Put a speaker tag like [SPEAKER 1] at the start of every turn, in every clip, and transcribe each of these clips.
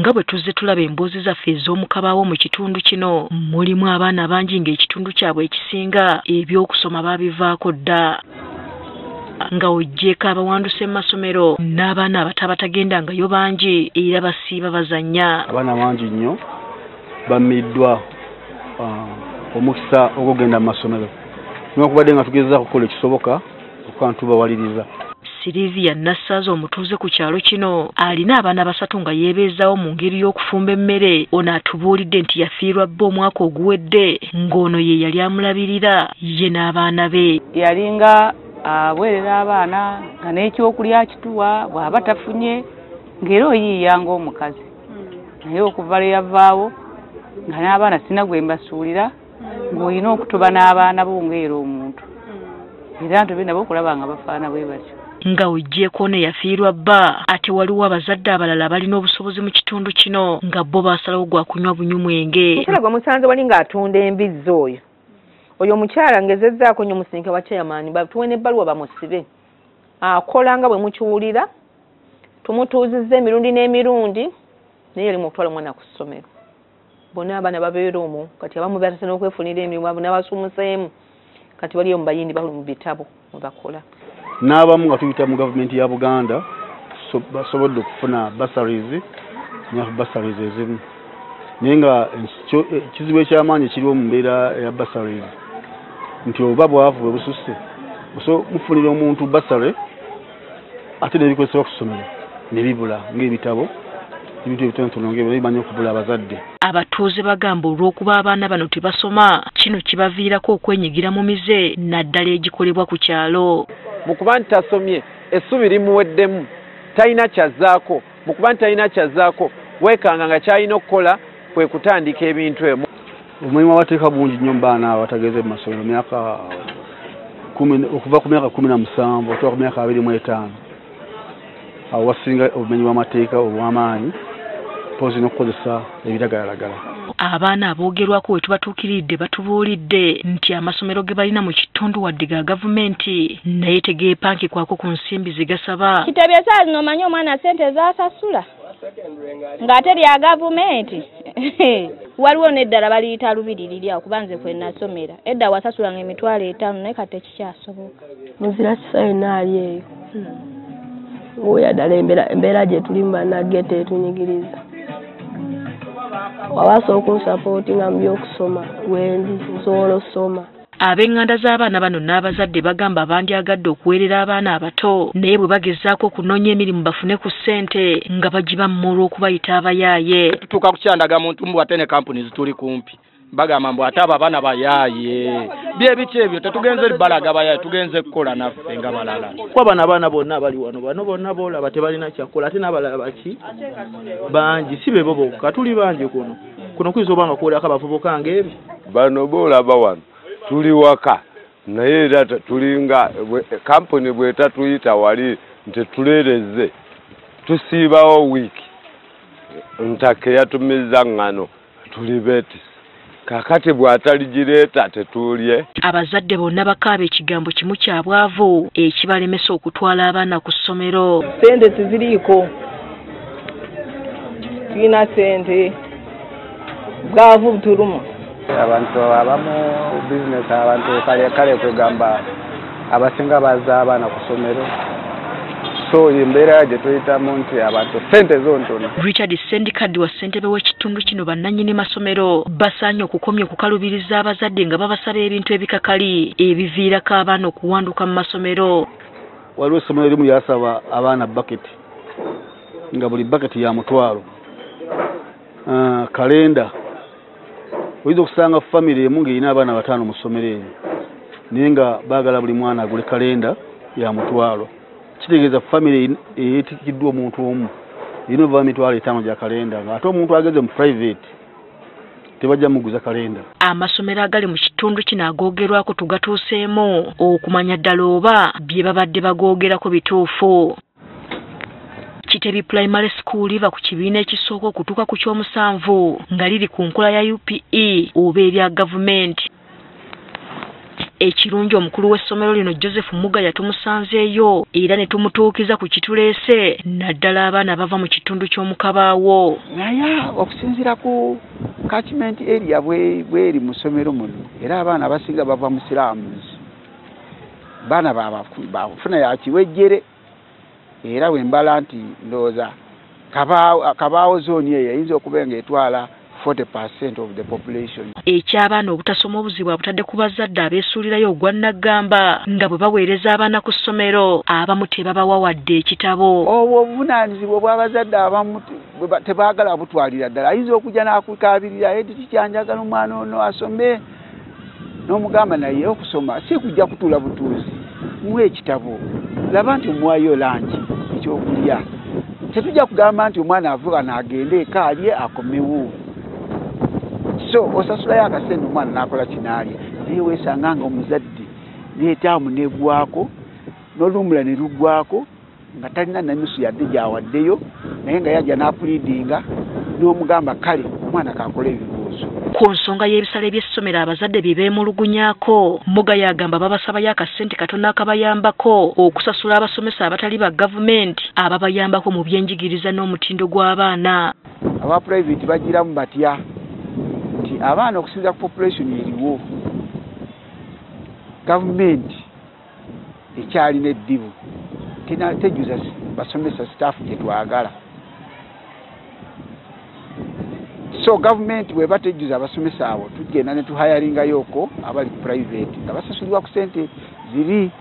[SPEAKER 1] nga bwe tuzze tulaba emboozi zaffe ez'omukabaawo mu kitundu kino mulimu abaana bangi ng'ekitundu kyabwe ekisinga ebyokusoma babivaako dda nga ojjeeko abawanduse mu masomero n'abaana abato abatagendangayo bangi era basiiba bazannya.
[SPEAKER 2] Abaana bangi nnyo bammiddwa omukisa ogw'okugenda mu masomero n'okubadde nga tugezaako okukola ekisoboka okuba tubawaliriza.
[SPEAKER 1] Silivia Nassaaza omutuuze ku kyalo kino alina abaana basatu nga yeebeezaawo mu ngeri y'okufumba emmere. Ono atubuulidde nti yafiirwa bba omwaka oguwedde ng'ono ye yali amulabirira ye n'abaana be.
[SPEAKER 3] Yalinga abwerera abaana nga n'ekyokulya kituwa bw'aba tafunye ng'era oyiiyanga omukazi. Naye okuva lwe yavaawo nga n'abaana sina gwe mbasuulira ng'olina okutuba n'abaana bo ng'era omuntu. Era ntobe nabo okulaba nga bafaana bwe batyo.
[SPEAKER 1] Nga ojjeeko ne yafiirwa bba ate waliwo abazadde abalala balina obusobozi mu kitundu kino nga bo baasalawo gwa kunywa bunywa mwenge.
[SPEAKER 4] Omukyala gwe musanze wali ng'atunda embizzi oyo omukyala ngezezzaako nnyo musinke wa chairman batuwe n'ebbaluwa bamusibe. Akola nga bwe mukiwulira tumutuuzizza emirundi n'emirundi naye yali mu kutwala omwana ku ssomero. Bonna abaana babeera omwo kati abamu batase n'okwefunira emirimu abo n'abasumuseemu kati waliyo mu bayindi bali mu bitabo mwe bakola.
[SPEAKER 2] N'abamu nga tuyita mu gavumenti ya Buganda basobodde okufuna bursaries ezimu naye nga ekizibu eky'amaanyi kiriwo mu mbeera ya bursaries nti oba bwavu bwe bususse mufunira omuntu bursary ate n'ebikozesebwa ku ssomero ne bibula ng'ebitabo ebintu ebitonotono ng'ebimanyi okubula abazadde.
[SPEAKER 1] Abatuuze bagamba olw'okuba abaana bano tebasoma kino kibaviirako okwenyigira mu mize naddala egikolebwa ku kyalo.
[SPEAKER 5] Mukuba nti tasomye essubi limuweddemu talina kyazzaako mukuba nti talina kyazzaako weekanga nga kyalina okukola kwe kutandika ebintu emu.
[SPEAKER 2] Omulimu abateeka bungi nnyo mu baana abatageze mu masomero okuva ku myaka 17 okutuuka ku myaka 25 awo wasinga obumenyi bw'amateeka obw'amaanyi mpozi n'okukozesa ebiragalalagala.
[SPEAKER 1] Abaana aboogerwako we tubatuukiridde batubuulidde nti amasomero ge balina mu kitundu wadde ga gavumenti naye tegeepankikwako ku nsimbi ze gasaba.
[SPEAKER 6] Kitebye saa zino omanyi omwana ssente zaasasula ng'ate lya gavumenti waliwo n'eddala baliyita lubiri liryawo kuba nze kwe nasomera edda wasasulanga $5,000 naye kati tekikyasoboka.
[SPEAKER 7] Muzira kisaina ali eyo oya ddala embeera gye tulimu bannagete etunyigiriza. Wabasobola okunsapootinga mu by'okusoma wendi nsobola okusoma.
[SPEAKER 1] Ab'enganda z'abaana bano n'abazadde bagamba bandyagadde okuweerera abaana abato naye bwe bagezaako okunoonya emirimu bafune ku ssente nga bagibamu olw'okubayita abayaaye.
[SPEAKER 8] Tutuuka ku kyandaga muntu mbu ate ne kampuni zituli kumpi bagamba mbu ate abo abaana bayaaye bye biki ebyo tetugenze balaga bayaaye tugenze kukola naffe nga balala.
[SPEAKER 9] Kwa abaana bonna abali wano bonna boolaba tebalina kyakola ate n'abalala baki bangi si be bo bokka tuli bangi kuno kuyinza oba nga kuwulirako abavubuka ng'ebyo.
[SPEAKER 10] Bano boolaba wano tuli waka naye era tulinga kampuni bw'etatuyita wali nti tuleereze tusiibawo wiiki ntaka eyatumiza ngano tuli beetisi kakati bw'ataligireeta tetuulye.
[SPEAKER 1] Abazadde bonna bakaaba ekigambo kimu kya bwavu ekibalemesa okutwala abaana ku ssomero.
[SPEAKER 4] Ssente teziriiko tulina ssente bwavu butulumu.
[SPEAKER 11] Abantu abamu bizinesi abantu kale kwegamba abasinga bazza abaana ku ssomero so embeera gye tuyitamu nti abantu ssente zontono.
[SPEAKER 1] Richard Sendikaddi wa ssentebe w'ekitundu kino bannannyini masomero basaanye okukomya okukalubiriza abazadde nga babasaba ebintu ebikakali ebiviirako abaana okuwanduka mu masomero.
[SPEAKER 2] Waliwo essomero erimu lyasaba abaana baketi nga buli baketi ya $1,000. Kalenda oyinza okusanga famire emu ng'erina abaana 5 mu ssomero eryo naye nga baagala buli mwana agule kalenda ya $1,000. Kitegeeza famire eyeetikiddwa omuntu omu erina ova $5,000 gya kalenda ng'ate omuntu ageze mu private tebajja muguza kalenda.
[SPEAKER 1] Amasomero agali mu kitundu kino agoogerwako tugatuuseemu okumanya ddala oba bye babadde bagoogerako bituufu. Kitebi Primary School liva ku kibiina ekisooka okutuuka ku ky'omusanvu nga liri ku nkola ya UPE oba erya gavumenti. ekirungi omukulu w'essomero lino Joseph Mugaya tumusanzeeyo era ne tumutuukiza ku kituleese naddala abaana bava mu kitundu ky'omukabaawo.
[SPEAKER 12] Naye okusinziira ku catchment area bweri mu ssomero muno era abaana abasinga bava mu Silaamuzi. Baana bafuna yakiwejjere era wembala nti ndowooza kabaawo zooni eyo eyinza okuba ng'etwala 40% of the population.
[SPEAKER 1] Eky'abaana obutasoma obuzibu abutadde ku bazadde abeesuulirayo ogwa Naggamba nga bwe baweereza abaana ku ssomero abamu tebabawa wadde ekitabo.
[SPEAKER 12] Obwo obuvunaanyizibwa bw'abazadde abamu tebaagala butwalira ddala. Ayinza okujja n'akukaabirira edi kikyanjagala omwana ono asome n'omugamba naye okusoma si kujja kutuula butuuzi. Muwe ekitabo laba nti omuwayo langi ekyokulya. Tetujja kugamba nti omwana avuga n'agende eka alye akomewo. So osasulayo akasente omwana n'akola kinaalya naye weesanga nga omuzadde n'etaamu n'eggwako n'oluwummula ne luggwako nga talina namisu yadde gy'awaddeyo naye nga yajja n'apuliidinga n'omugamba kale omwana kakola ebibuuzo.
[SPEAKER 1] Ku nsonga y'ebisale by'essomero abazadde bye beemulugunyako Mugaya agamba babasabayo akasente katono akabayambako okusasula abasomesa abatali ba gavumenti ababayambako mu byenjigiriza n'omutindo gw'abaana.
[SPEAKER 12] Aba private bagiramu batya nti abaana okusinza ku population eriwo gavumenti ekyalina eddibu tejuza basomesa staff gye twagala. So gavumenti bweba tejuza abasomesa abo tugenda ne tuhayaringayoko abali private nga basasulibwa ku sente ziri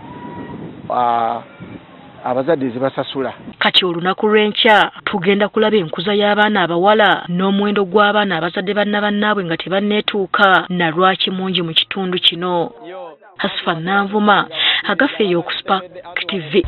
[SPEAKER 12] abazadde zibasasula.
[SPEAKER 1] Kati olunaku lw'enkya tugenda kulaba enkuza y'abaana abawala n'omuwendo gw'abaana abazadde bannabannaabwe nga tebanneetuuka na lwaki mungi mu kitundu kino. Hasifa Nanvuma, Agafeeyo ku Spark TV.